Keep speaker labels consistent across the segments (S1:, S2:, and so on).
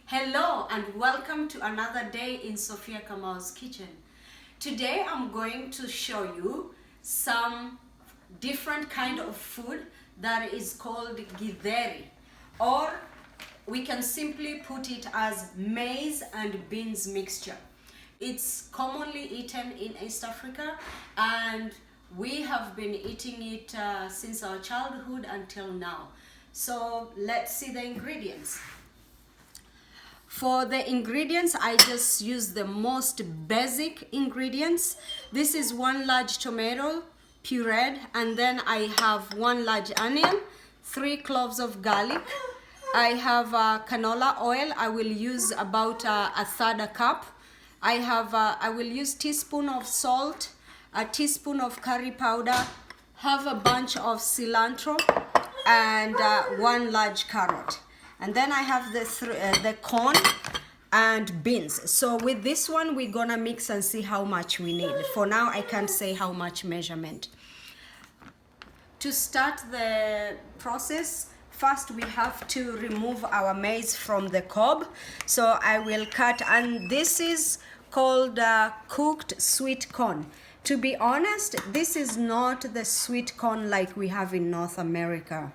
S1: Hello and welcome to another day in Sophia Kamau's kitchen. Today I'm going to show you some different kind of food that is called Githeri, or we can simply put it as maize and beans mixture. It's commonly eaten in East Africa and we have been eating it since our childhood until now. So let's see the ingredients. For the ingredients, I just use the most basic ingredients. This is 1 large tomato pureed, and then I have 1 large onion, 3 cloves of garlic. I have canola oil. I will use about a third a cup. I will use teaspoon of salt, a teaspoon of curry powder, have a bunch of cilantro, and 1 large carrot. And then I have the corn and beans. So with this one, we're gonna mix and see how much we need. For now, I can't say how much measurement. To start the process, first we have to remove our maize from the cob. So I will cut, and this is called cooked sweet corn. To be honest, this is not the sweet corn like we have in North America.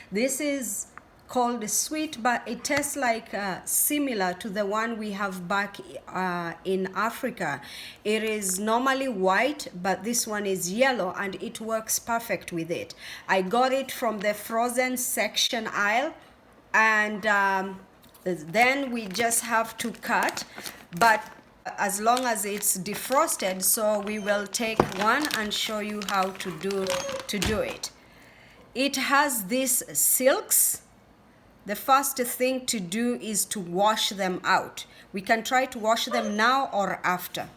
S1: This is called sweet, but it tastes like similar to the one we have back in Africa. It is normally white, but this one is yellow and it works perfect with it. I got it from the frozen section aisle, and then we just have to cut, but as long as it's defrosted, so we will take one and show you how to do it. It has these silks. The first thing to do is to wash them out. We can try to wash them now or after,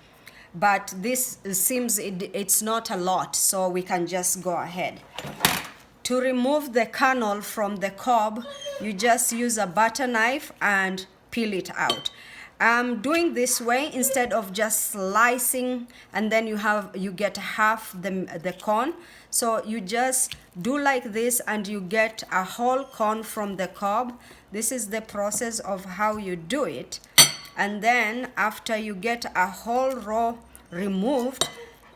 S1: but this seems it's not a lot, so we can just go ahead. To remove the kernel from the cob, you just use a butter knife and peel it out. I'm doing this way instead of just slicing and then you get half the corn. So you just do like this and you get a whole corn from the cob. This is the process of how you do it. And then after you get a whole row removed,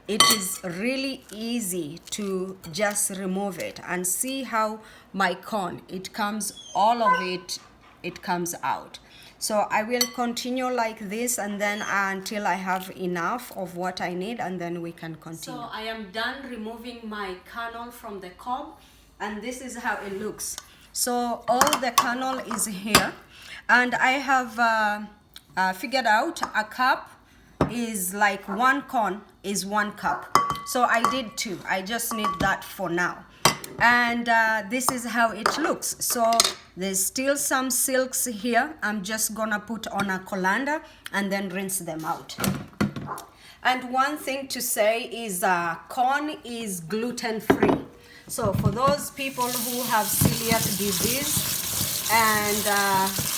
S1: it is really easy to just remove it. And see how my corn, it comes, all of it comes out. So I will continue like this, and then until I have enough of what I need, and then we can continue. So I am done removing my kernel from the cob, and this is how it looks. So all the kernel is here, and I have figured out a cup is like 1 corn is 1 cup. So I did 2. I just need that for now. And this is how it looks. So there's still some silks here. I'm just gonna put on a colander and then rinse them out. And one thing to say is corn is gluten-free. So for those people who have celiac disease and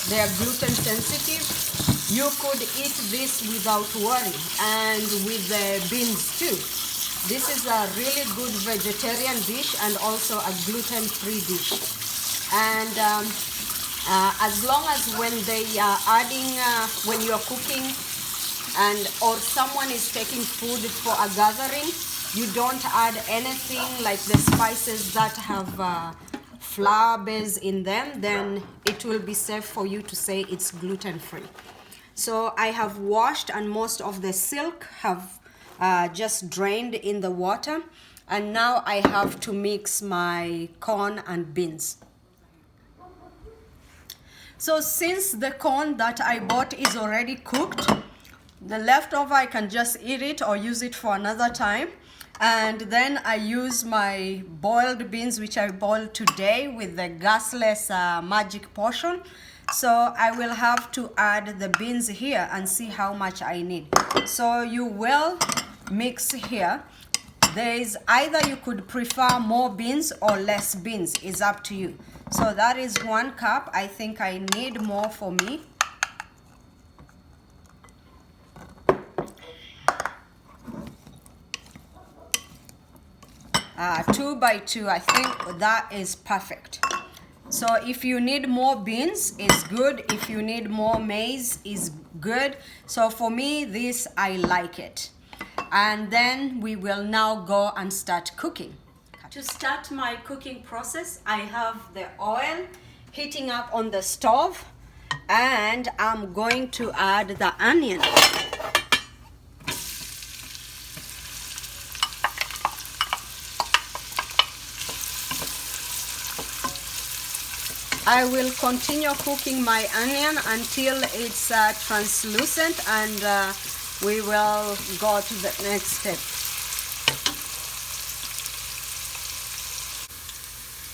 S1: they are gluten sensitive, you could eat this without worry, and with the beans too. This is a really good vegetarian dish and also a gluten-free dish. And as long as when they are adding, when you are cooking or someone is taking food for a gathering, you don't add anything like the spices that have flour base in them, then it will be safe for you to say it's gluten-free. So I have washed, and most of the silk have just drained in the water, and now I have to mix my corn and beans. So since the corn that I bought is already cooked, the leftover I can just eat it or use it for another time. And then I use my boiled beans, which I boiled today with the gasless magic potion. So I will have to add the beans here and see how much I need. So you will mix here. There is either you could prefer more beans or less beans, it's up to you. So that is 1 cup. I think I need more for me. Two by two, I think that is perfect. So if you need more beans, it's good. If you need more maize, is good. So for me, this, I like it. And then we will now go and start cooking. To start my cooking process, I have the oil heating up on the stove, and I'm going to add the onion. I will continue cooking my onion until it's translucent, and we will go to the next step.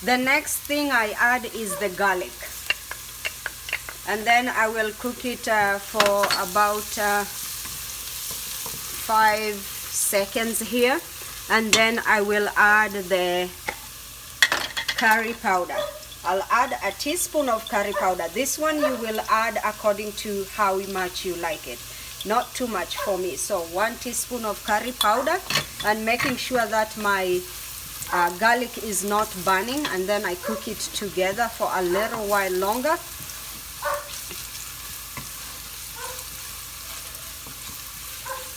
S1: The next thing I add is the garlic, and then I will cook it for about 5 seconds here, and then I will add the curry powder. I'll add a teaspoon of curry powder. This one you will add according to how much you like it. Not too much for me. So 1 teaspoon of curry powder, and making sure that my garlic is not burning, and then I cook it together for a little while longer.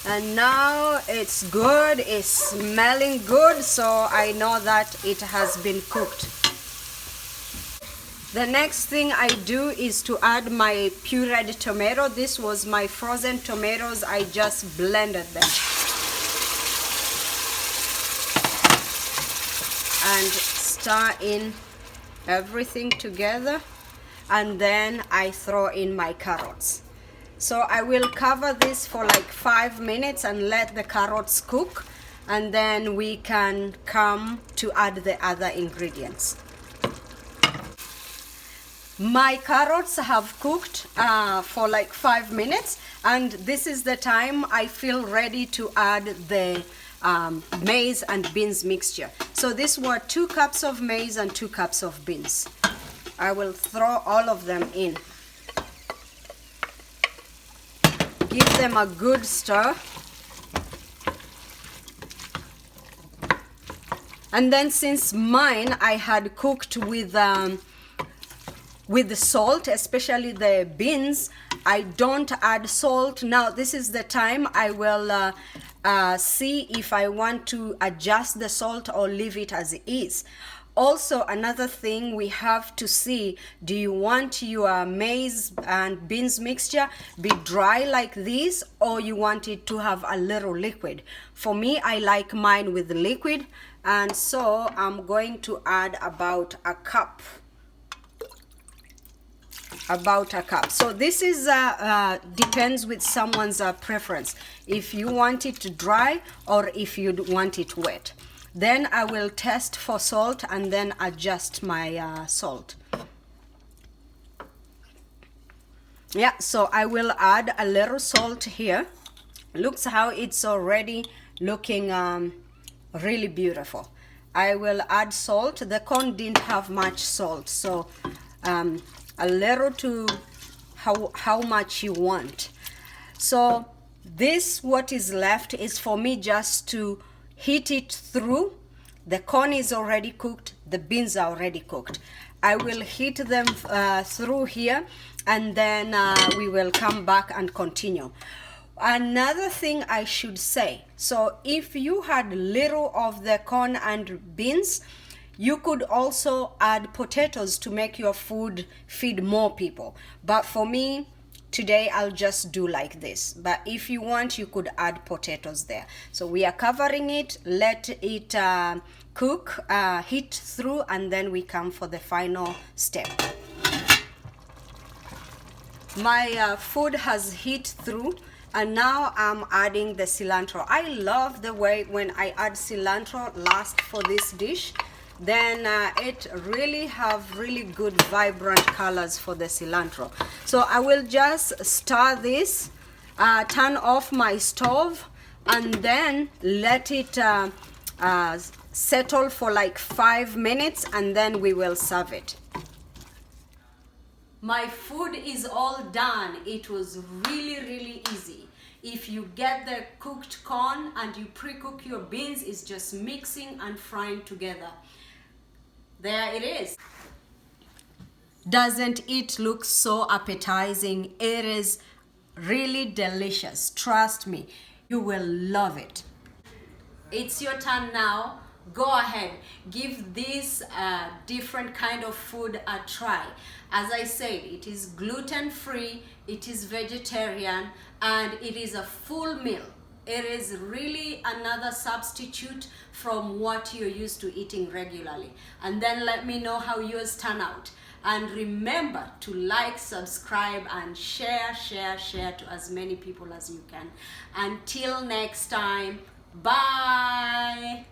S1: And now it's good, it's smelling good, so I know that it has been cooked. The next thing I do is to add my pureed tomato. This was my frozen tomatoes. I just blended them. And stir in everything together. And then I throw in my carrots. So I will cover this for like 5 minutes and let the carrots cook. And then we can come to add the other ingredients. My carrots have cooked for like 5 minutes, and this is the time I feel ready to add the maize and beans mixture. So these were 2 cups of maize and 2 cups of beans. I will throw all of them in. Give them a good stir. And then since mine I had cooked with the salt, especially the beans, I don't add salt. Now this is the time I will see if I want to adjust the salt or leave it as it is. Also, another thing we have to see, do you want your maize and beans mixture be dry like this, or you want it to have a little liquid? For me, I like mine with liquid, and so I'm going to add about a cup. So this is depends with someone's preference, if you want it dry or if you want it wet. Then I will test for salt and then adjust my salt. Yeah, so I will add a little salt here. Looks how it's already looking really beautiful. I will add salt. The corn didn't have much salt, so a little to how much you want. So this, what is left, is for me just to heat it through. The corn is already cooked, the beans are already cooked. I will heat them through here, and then we will come back and continue. Another thing I should say, so if you had little of the corn and beans, you could also add potatoes to make your food feed more people. But for me, today I'll just do like this. But if you want, you could add potatoes there. So we are covering it, let it cook, heat through, and then we come for the final step. My food has heat through, and now I'm adding the cilantro. I love the way when I add cilantro last for this dish. Then it really have really good vibrant colors for the cilantro. So I will just stir this, turn off my stove, and then let it settle for like 5 minutes, and then we will serve it. My food is all done. It was really easy. If you get the cooked corn and you pre-cook your beans, it's just mixing and frying together. There it is. Doesn't it look so appetizing? It is really delicious. Trust me, you will love it. It's your turn now. Go ahead, give this different kind of food a try. As I said, it is gluten free, it is vegetarian, and it is a full meal. It is really another substitute from what you're used to eating regularly. And then let me know how yours turn out. And remember to like, subscribe, and share to as many people as you can. Until next time, bye.